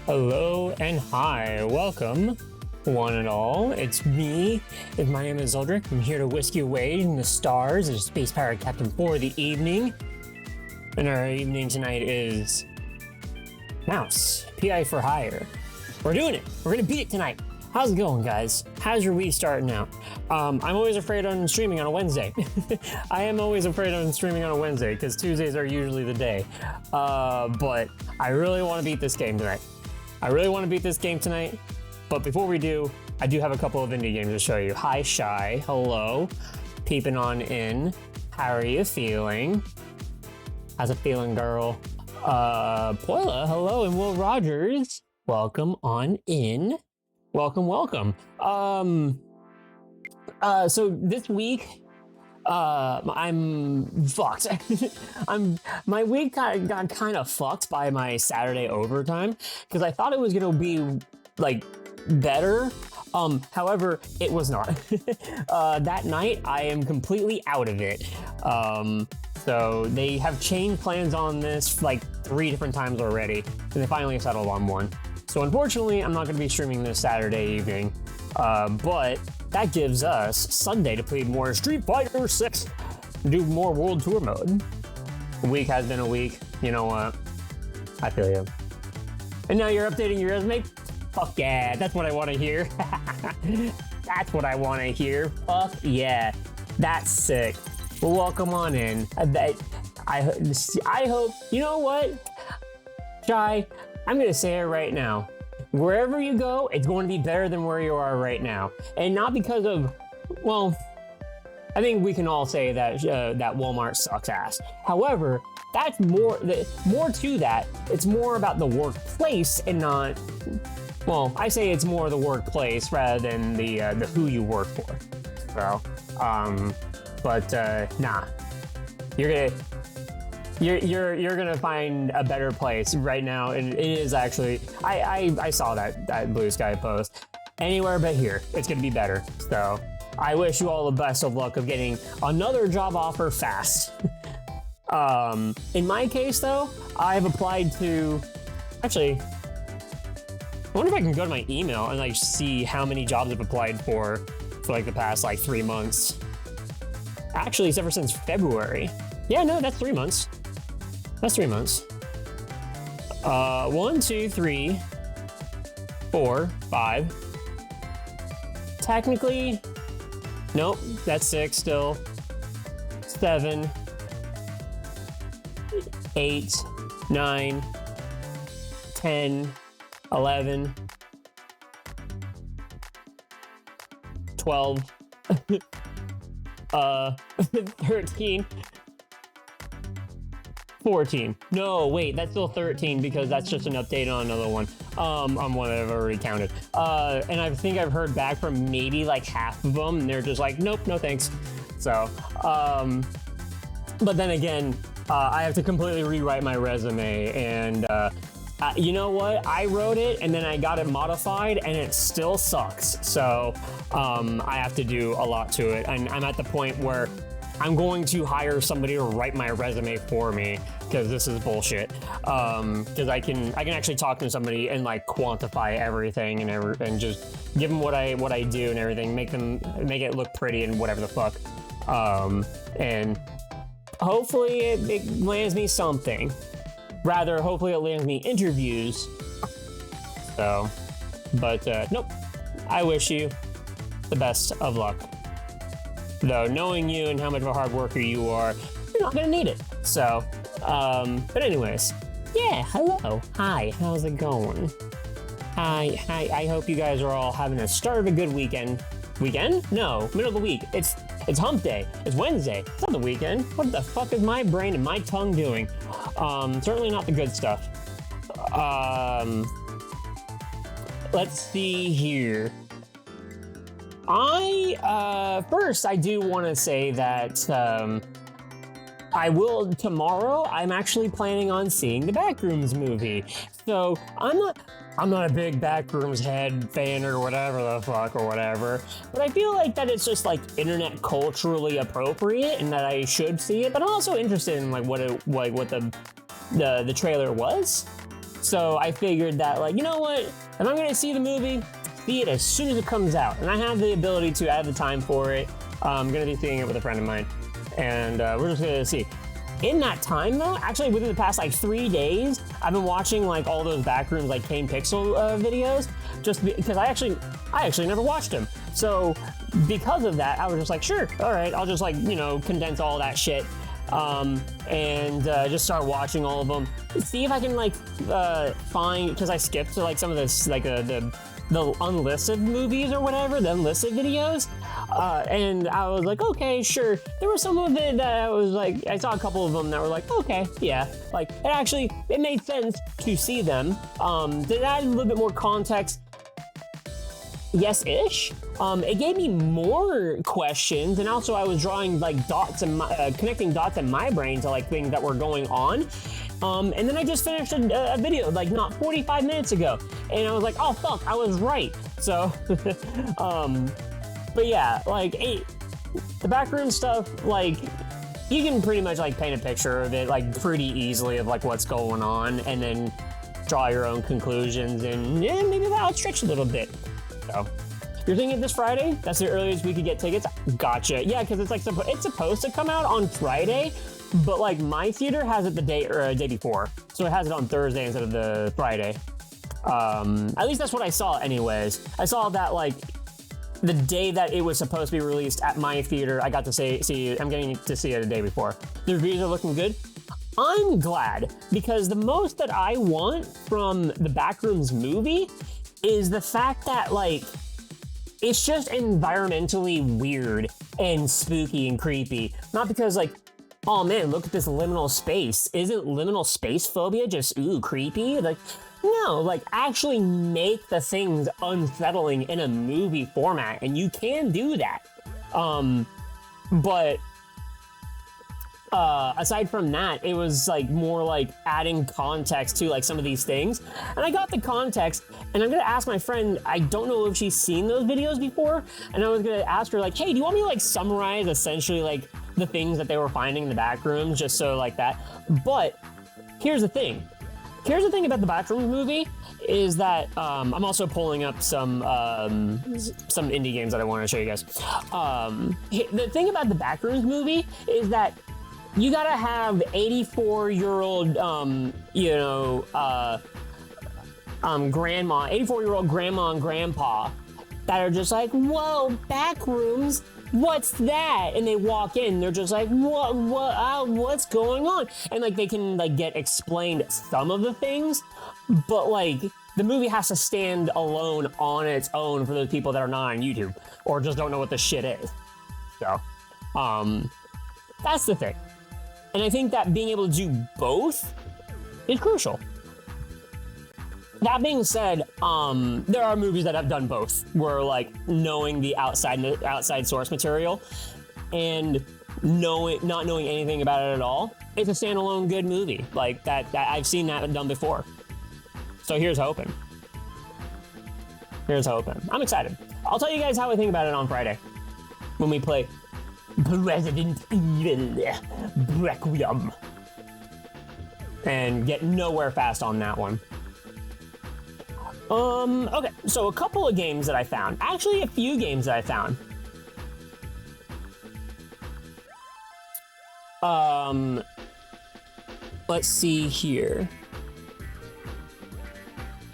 Hello and hi, welcome one and all. It's me, my name is Eldrick. I'm here to whisk you away in the stars as Space Pirate Captain for the evening. And our evening tonight is Mouse, PI for hire. We're doing it. We're gonna beat it tonight. How's it going, guys? How's your week starting out? I'm always afraid on streaming on a Wednesday. I am always afraid on streaming on a Wednesday because Tuesdays are usually the day. But I really want to beat this game tonight. But before we do, I do have a couple of indie games to show you. Hi, Shy. Hello. Peeping on in. How are you feeling? How's it feeling, girl? Poila, hello, and Will Rogers. Welcome on in. Welcome. So this week, I'm fucked. My week got kind of fucked by my Saturday overtime because I thought it was gonna be like better. However, it was not. That night, I am completely out of it. So they have changed plans on this like 3 different times already, and they finally settled on one. So unfortunately, I'm not going to be streaming this Saturday evening, but that gives us Sunday to play more Street Fighter 6, do more World Tour mode. The week has been a week. You know what? I feel you. And now you're updating your resume? Fuck yeah, that's what I want to hear. That's what I want to hear. Fuck yeah, that's sick. Well, welcome on in. I hope, you know what? Shy, I'm going to say it right now. Wherever you go, it's going to be better than where you are right now. And not because of, well, I think we can all say that that Walmart sucks ass. However, that's more to that. It's more about the workplace and not, well, I say it's more the workplace rather than the who you work for. So, nah, you're gonna find a better place right now, and it is actually. I saw that Blue Sky post. Anywhere but here, it's gonna be better. So I wish you all the best of luck of getting another job offer fast. In my case, though, I've applied to. Actually, I wonder if I can go to my email and like see how many jobs I've applied for like the past like 3 months. Actually, it's ever since February. Yeah, no, that's 3 months. That's 3 months. 1, 2, 3, 4, 5. Technically, nope, that's 6 still. 7, 8, 9, 10, 11, 12, 13, 14. No, wait, that's still 13 because that's just an update on another one. On one that I've already counted. And I think I've heard back from maybe like half of them, and they're just like, nope, no thanks. So, but then again, I have to completely rewrite my resume, and you know what? I wrote it and then I got it modified and it still sucks. So I have to do a lot to it. And I'm at the point where I'm going to hire somebody to write my resume for me because this is bullshit. Because I can actually talk to somebody and like quantify everything and just give them what I do and everything, make it look pretty and whatever the fuck. And hopefully it lands me something. Rather, hopefully it lands me interviews. So, but nope. I wish you the best of luck. Though, knowing you and how much of a hard worker you are, you're not gonna need it. So, but anyways, yeah, hello. Hi, how's it going? Hi, I hope you guys are all having a start of a good weekend. Weekend? No, middle of the week. It's hump day. It's Wednesday. It's not the weekend. What the fuck is my brain and my tongue doing? Certainly not the good stuff. Let's see here. First, I do want to say that, tomorrow, I'm actually planning on seeing the Backrooms movie. So, I'm not a big Backrooms head fan or whatever the fuck or whatever, but I feel like that it's just like internet culturally appropriate and that I should see it, but I'm also interested in like what the trailer was. So I figured that, like, you know what? If I'm gonna see the movie, see it as soon as it comes out. And I have the ability to add the time for it. I'm gonna be seeing it with a friend of mine. And we're just gonna see. In that time though, actually within the past like 3 days, I've been watching like all those Backrooms like Kane Pixel videos, just because I actually never watched them. So because of that, I was just like, sure, all right, I'll just like, you know, condense all that shit and just start watching all of them. See if I can like find, because I skipped like some of this, like the unlisted movies or whatever, the unlisted videos. And I was like, okay, sure. There were some of it that I was like, I saw a couple of them that were like, okay, yeah. Like, it made sense to see them. Did it add a little bit more context? Yes-ish. It gave me more questions, and also I was drawing like dots and connecting dots in my brain to like things that were going on. And then I just finished a video like not 45 minutes ago, and I was like, oh fuck, I was right. So, but yeah, like the backroom stuff, like you can pretty much like paint a picture of it like pretty easily of like what's going on, and then draw your own conclusions, and yeah, maybe that'll stretch a little bit. So, you're thinking this Friday? That's the earliest we could get tickets? Gotcha. Yeah, because it's like it's supposed to come out on Friday, but like my theater has it the day before, so it has it on Thursday instead of the Friday. At least that's what I saw, anyways. I saw that like the day that it was supposed to be released at my theater, I got to see. I'm getting to see it the day before. The reviews are looking good. I'm glad, because the most that I want from the Backrooms movie is the fact that, like, it's just environmentally weird and spooky and creepy. Not because, like, oh man, look at this liminal space. Isn't liminal space phobia just, ooh, creepy? Like, no, like, actually make the things unsettling in a movie format, and you can do that. But aside from that, it was like more like adding context to like some of these things. And I got the context, and I'm gonna ask my friend, I don't know if she's seen those videos before, and I was gonna ask her like, hey, do you want me to like summarize essentially like the things that they were finding in the back rooms, just so like that. But here's the thing. Here's the thing about the Backrooms movie is that I'm also pulling up some indie games that I want to show you guys. The thing about the Backrooms movie is that you gotta have 84-year-old, grandma, 84-year-old grandma and grandpa that are just like, whoa, Backrooms, what's that? And they walk in, they're just like, what's going on? And like they can like get explained some of the things, but like the movie has to stand alone on its own for those people that are not on YouTube or just don't know what the shit is. So, that's the thing. And I think that being able to do both is crucial. That being said, there are movies that have done both, where like knowing the outside source material and not knowing anything about it at all, it's a standalone good movie. Like that I've seen that done before. So here's hoping. Here's hoping. I'm excited. I'll tell you guys how I think about it on Friday when we play Resident Evil Requiem and get nowhere fast on that one. Okay, so a couple of games that I found. Actually, a few games that I found. Let's see here.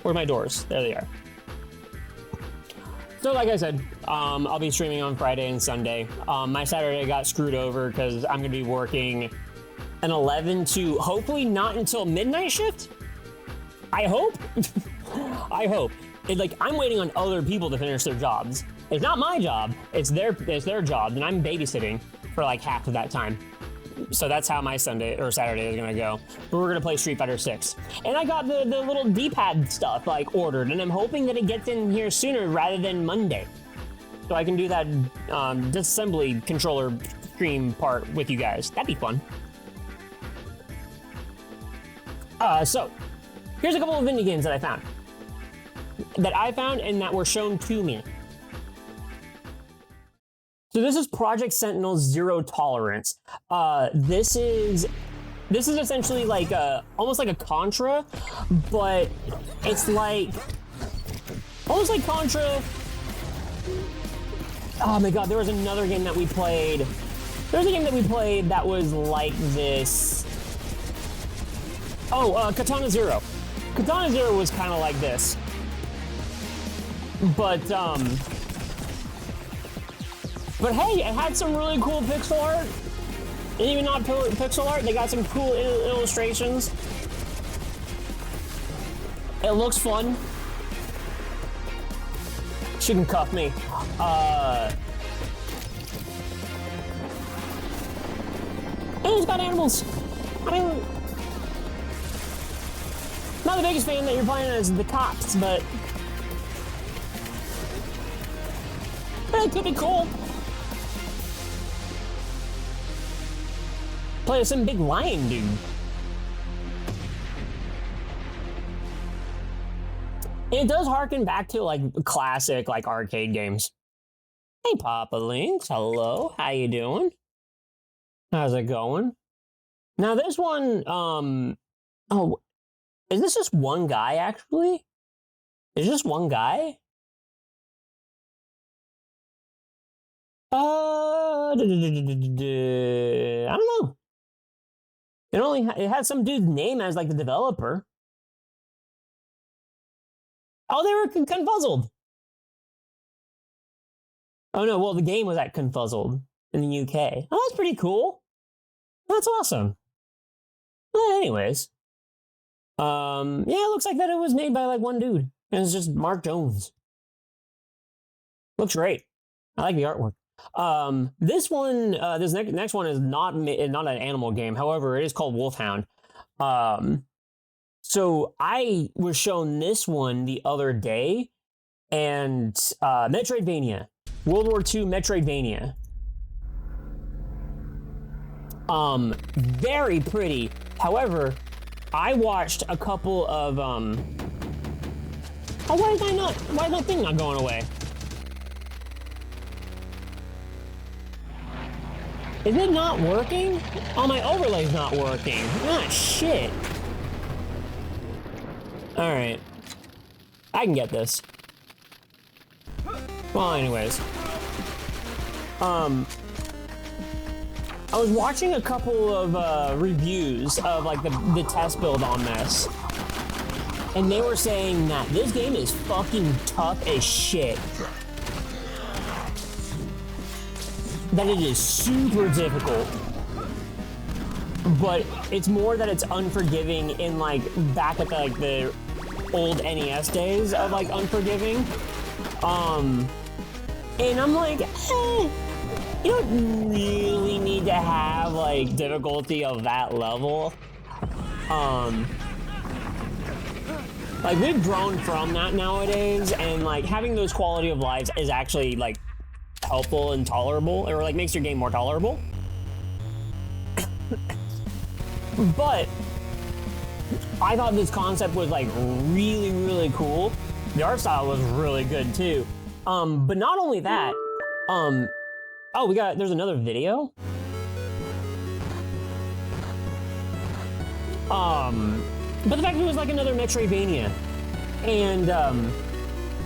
Where are my doors? There they are. So like I said, I'll be streaming on Friday and Sunday. My Saturday got screwed over because I'm going to be working an 11 to hopefully not until midnight shift. I hope. I hope. I'm waiting on other people to finish their jobs. It's not my job. It's their job, and I'm babysitting for like half of that time. So that's how my Sunday or Saturday is gonna go. But we're gonna play Street Fighter 6. And I got the little D-pad stuff like ordered, and I'm hoping that it gets in here sooner rather than Monday. So I can do that disassembly controller stream part with you guys. That'd be fun. So here's a couple of indie games that I found and that were shown to me. So this is Project Sentinel Zero Tolerance. This is This is essentially like almost like a Contra, but it's like almost like Contra. Oh my god, there was another game that we played. There was a game that we played that was like this. Oh, Katana Zero. Katana Zero was kind of like this. But hey, it had some really cool pixel art. And even not pixel art, they got some cool illustrations. It looks fun. She can cuff me. And it's got animals. I mean, not the biggest fan that you're playing as the cops, but it could be cool. Play some big lion dude. It does harken back to like classic like arcade games. Hey Papa Links, hello, how you doing? How's it going? Now this one, oh, is this just one guy actually? Is this just one guy? I don't know. It has some dude's name as like the developer. Oh, they were confuzzled. Oh no, well the game was at Confuzzled in the UK. Oh, that's pretty cool. That's awesome. Well, anyways. Yeah, it looks like that it was made by like one dude. And it's just Mark Jones. Looks great. I like the artwork. This one, this next one is not an animal game. However, it is called Wolfhound. So I was shown this one the other day, and Metroidvania, World War II Metroidvania. Very pretty. However, I watched a couple of oh, why is that thing not going away? Is it not working? Oh, my overlay's not working. Ah, shit. Alright. I can get this. Well, anyways. I was watching a couple of reviews of like the test build on this. And they were saying that this game is fucking tough as shit. That it is super difficult, but it's more that it's unforgiving in like back at the old NES days of like unforgiving. And I'm like, you don't really need to have like difficulty of that level. Like we've grown from that nowadays, and like having those quality of lives is actually like helpful and tolerable, or like makes your game more tolerable. But I thought this concept was like really, really cool. The art style was really good too. But not only that, oh, there's another video. But the fact that it was like another Metroidvania, and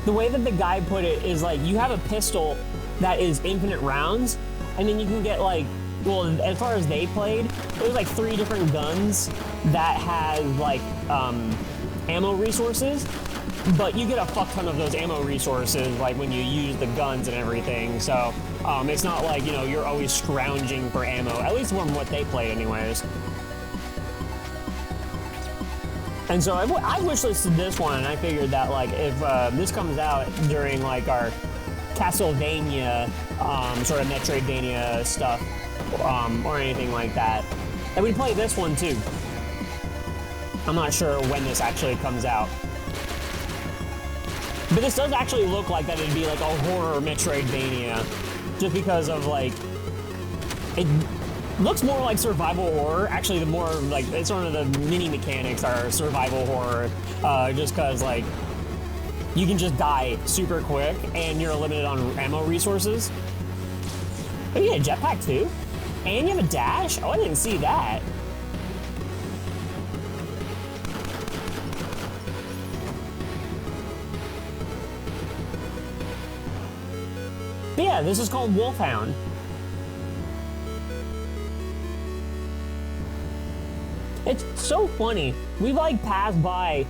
the way that the guy put it is like you have a pistol that is infinite rounds, and then you can get like, well, as far as they played, it was like 3 different guns that had like ammo resources, but you get a fuck ton of those ammo resources like when you use the guns and everything. So it's not like, you know, you're always scrounging for ammo, at least from what they played anyways. And so I wishlisted this one, and I figured that like if this comes out during like our Castlevania sort of Metroidvania stuff or anything like that, and we'd play this one too. I'm not sure when this actually comes out, but this does actually look like that it'd be like a horror Metroidvania, just because of like it looks more like survival horror. Actually, the more like it's one of the mini mechanics are survival horror, just because like you can just die super quick and you're limited on ammo resources. Oh, you get a jetpack too, and you have a dash. Oh, I didn't see that. But yeah, this is called Wolfhound. It's so funny. We've like passed by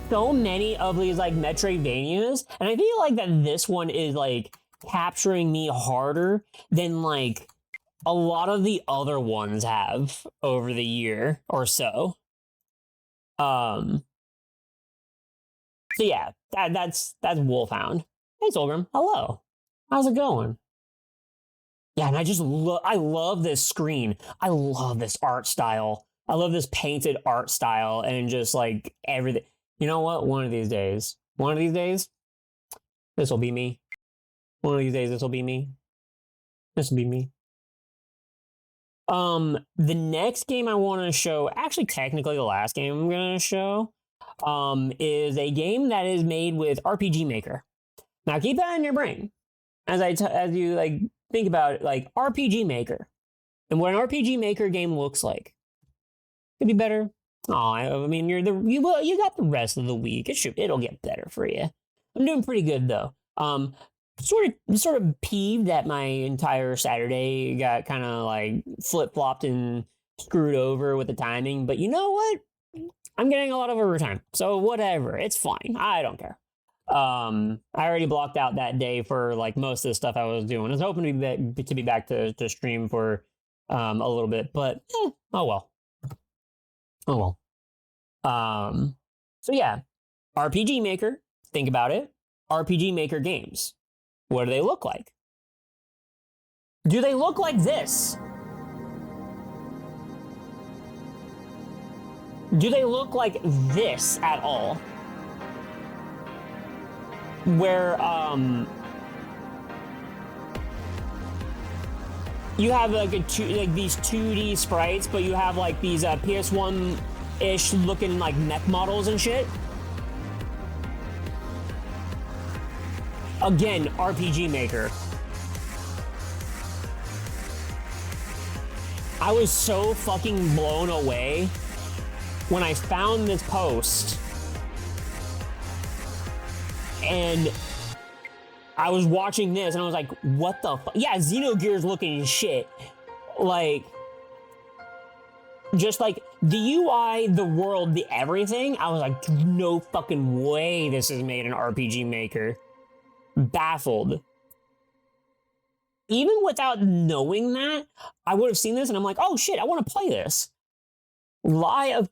so many of these like Metroidvanias, and I feel like that this one is like capturing me harder than like a lot of the other ones have over the year or so. Um, so yeah, that's Wolfhound. Hey Solgrim, hello. How's it going? Yeah, and I love this screen. I love this art style. I love this painted art style and just like everything. You know what? One of these days, this will be me. One of these days, this will be me. This will be me. The next game I want to show, actually technically the last game I'm gonna show, is a game that is made with RPG Maker. Now keep that in your brain as you like think about it, like RPG Maker and what an RPG Maker game looks like. Could be better. Oh, I mean, you got the rest of the week. It'll get better for you. I'm doing pretty good though. Sort of peeved that my entire Saturday got kind of like flip flopped and screwed over with the timing. But you know what? I'm getting a lot of overtime, so whatever. It's fine. I don't care. I already blocked out that day for like most of the stuff I was doing. I was hoping to be back to stream for a little bit, but oh well. Oh well. So yeah, RPG Maker. Think about it. RPG Maker games. What do they look like? Do they look like this? Do they look like this at all? Where you have like these 2D sprites, but you have like these PS1-ish looking like mech models and shit. Again, RPG Maker. I was so fucking blown away when I found this post and I was watching this and I was like, what the fuck? Yeah, Xenogears looking shit. Like, just like the UI, the world, the everything. I was like, no fucking way this is made in RPG Maker. Baffled. Even without knowing that, I would have seen this and I'm like, oh shit, I want to play this. Lie of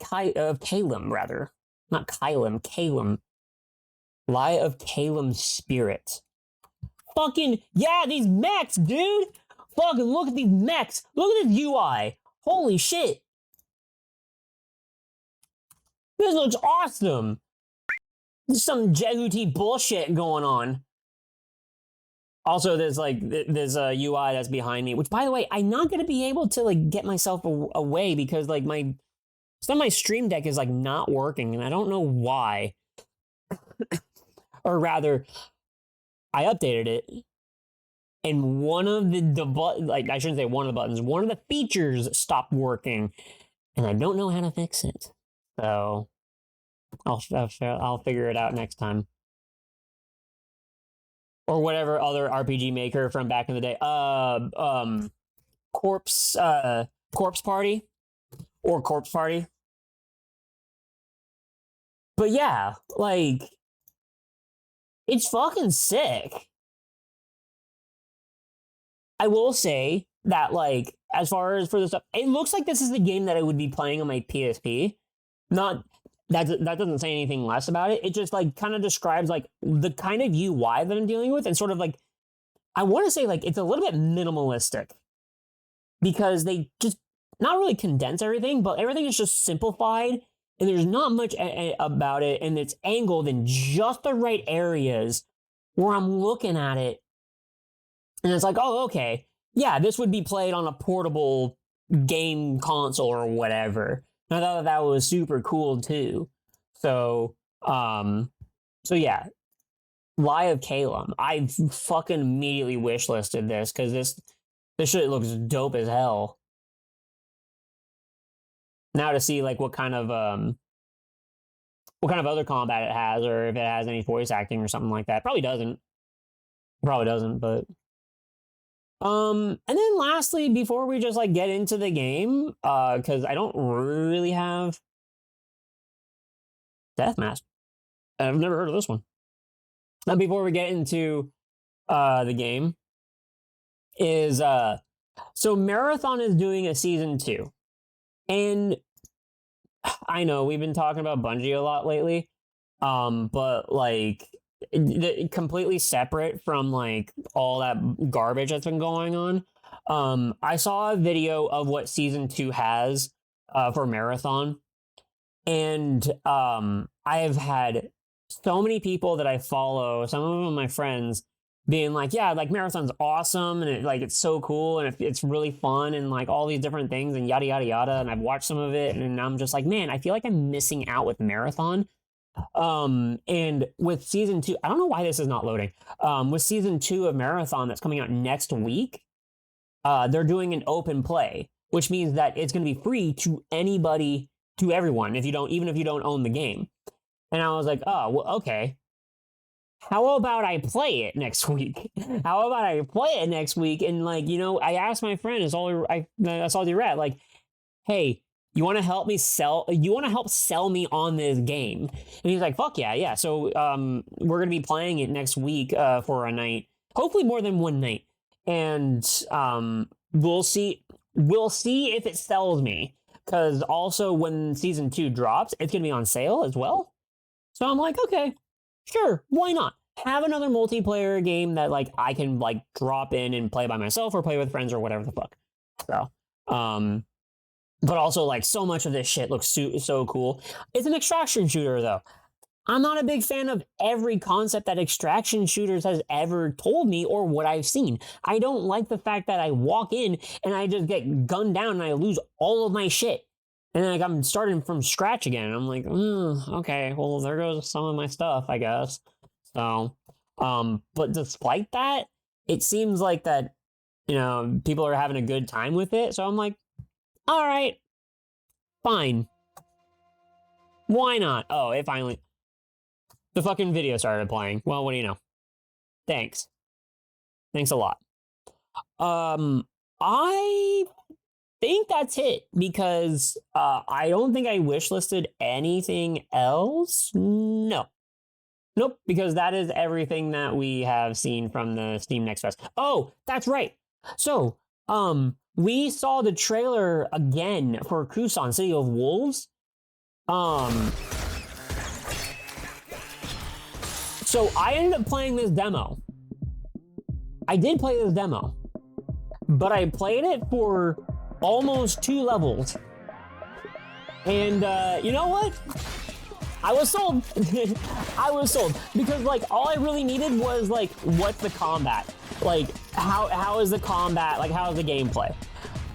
Calum, rather. Not Kylum, Calum. Lie of Calum's Spirit. Fucking, yeah, these mechs, dude! Fucking look at these mechs! Look at this UI! Holy shit! This looks awesome! There's some Jehuti bullshit going on. Also, there's like UI that's behind me, which, by the way, I'm not gonna be able to like get myself away because like some of my Stream Deck is like not working, and I don't know why. Or rather, I updated it, and one of like I shouldn't say one of the buttons, one of the features stopped working, and I don't know how to fix it. So I'll figure it out next time. Or whatever other RPG Maker from back in the day. Corpse Party. Or Corpse Party. But yeah, like, it's fucking sick. I will say that, like, as far as for the stuff, it looks like this is the game that I would be playing on my PSP. Not that doesn't say anything less about it. It just like kind of describes like the kind of UI that I'm dealing with, and sort of like I want to say like it's a little bit minimalistic because they just not really condense everything, but everything is just simplified and there's not much about it, and it's angled in just the right areas where I'm looking at it and it's like, oh, okay, yeah, this would be played on a portable game console or whatever. I thought that was super cool too. So yeah, Lie of Calum. I fucking immediately wishlisted this because this shit looks dope as hell. Now to see like what kind of other combat it has, or if it has any voice acting or something like that. Probably doesn't, but And then lastly, before we just like get into the game, because I don't really have Deathmatch. I've never heard of this one. Now, before we get into the game, is so Marathon is doing a season 2, and I know we've been talking about Bungie a lot lately, but like completely separate from like all that garbage that's been going on. I saw a video of what season 2 has for Marathon, and I've had so many people that I follow, some of them my friends, being like, yeah, like Marathon's awesome and it's so cool and it's really fun and like all these different things and yada yada yada. And I've watched some of it and I'm just like, man, I feel like I'm missing out with Marathon. And with season 2, I don't know why this is not loading. With season 2 of Marathon that's coming out next week, they're doing an open play, which means that it's going to be free to anybody, to everyone, even if you don't own the game. And I was like, oh, well, okay. How about I play it next week? How about I play it next week? And like, I asked my friend, that's all you're at. Like, hey, you want to help me sell? You want to help sell me on this game? And he's like, fuck yeah, yeah. So we're gonna be playing it next week for a night, hopefully more than one night, and we'll see. We'll see if it sells me. Because also when season 2 drops, it's gonna be on sale as well. So I'm like, okay, sure, why not? Have another multiplayer game that like I can like drop in and play by myself or play with friends or whatever the fuck. So, but also like so much of this shit looks so cool. It's an extraction shooter though. I'm not a big fan of every concept that extraction shooters has ever told me or what I've seen. I don't like the fact that I walk in and I just get gunned down and I lose all of my shit. And like I'm starting from scratch again. I'm like, okay, well, there goes some of my stuff, I guess. So, but despite that, it seems like that, people are having a good time with it. So I'm like, all right, fine. Why not? Oh, the fucking video started playing. Well, what do you know? Thanks. Thanks a lot. I think that's it because I don't think I wishlisted anything else. No. Nope, because that is everything that we have seen from the Steam Next Fest. Oh, that's right. So, we saw the trailer again for Kusan, City of Wolves. So I ended up playing this demo. I did play this demo, but I played it for almost 2 levels. And you know what? I was sold. I was sold because like all I really needed was like, what's the combat? Like how is the combat? Like how is the gameplay?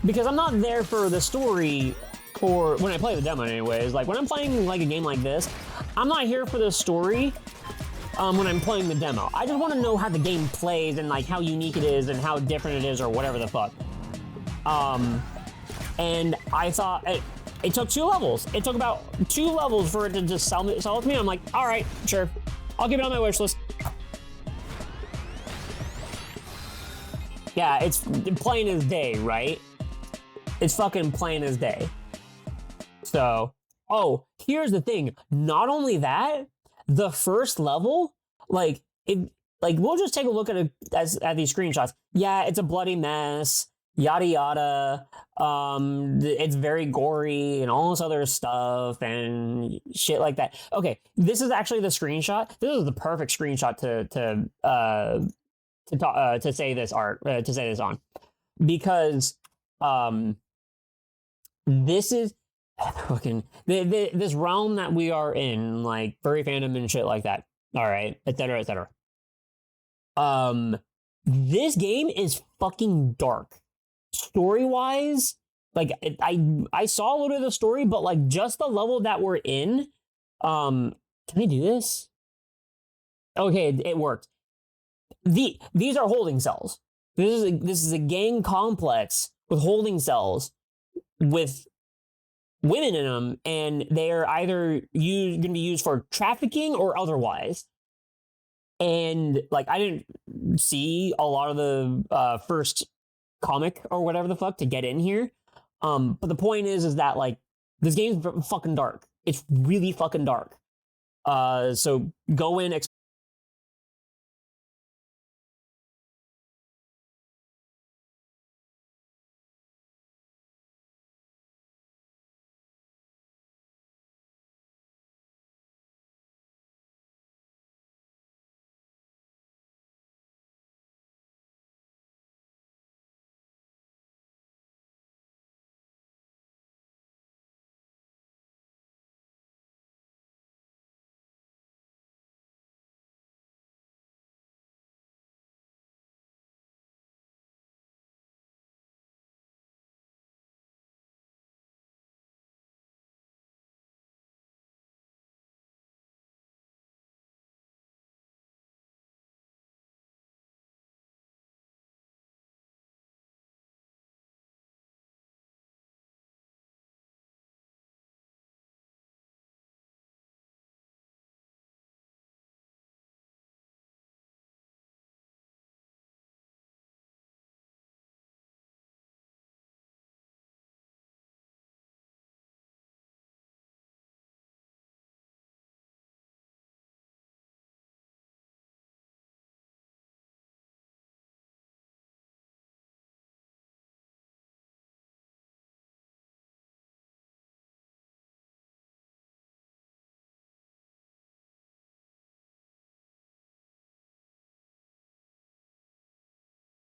Because I'm not there for the story for when I play the demo anyways. Like when I'm playing like a game like this, I'm not here for the story when I'm playing the demo. I just want to know how the game plays and like how unique it is and how different it is or whatever the fuck. And I thought it took 2 levels. It took about 2 levels for it to just sell it to me. I'm like, all right, sure. I'll give it on my wish list. Yeah, it's plain as day, right? It's fucking plain as day. So, oh, here's the thing. Not only that, the first level, like we'll just take a look at these screenshots. Yeah, it's a bloody mess. Yada yada. It's very gory and all this other stuff and shit like that. Okay, this is actually the screenshot. This is the perfect screenshot to say this on, because this is fucking this realm that we are in, like furry fandom and shit like that. All right, etc. etc. This game is fucking dark. Story-wise, like I saw a little bit of the story, but like just the level that we're in, can I do this? Okay, it worked. These are holding cells. This is a gang complex with holding cells with women in them, and they're either going to be used for trafficking or otherwise. And like I didn't see a lot of the first comic or whatever the fuck to get in here. But the point is that like this game's fucking dark. It's really fucking dark. So go in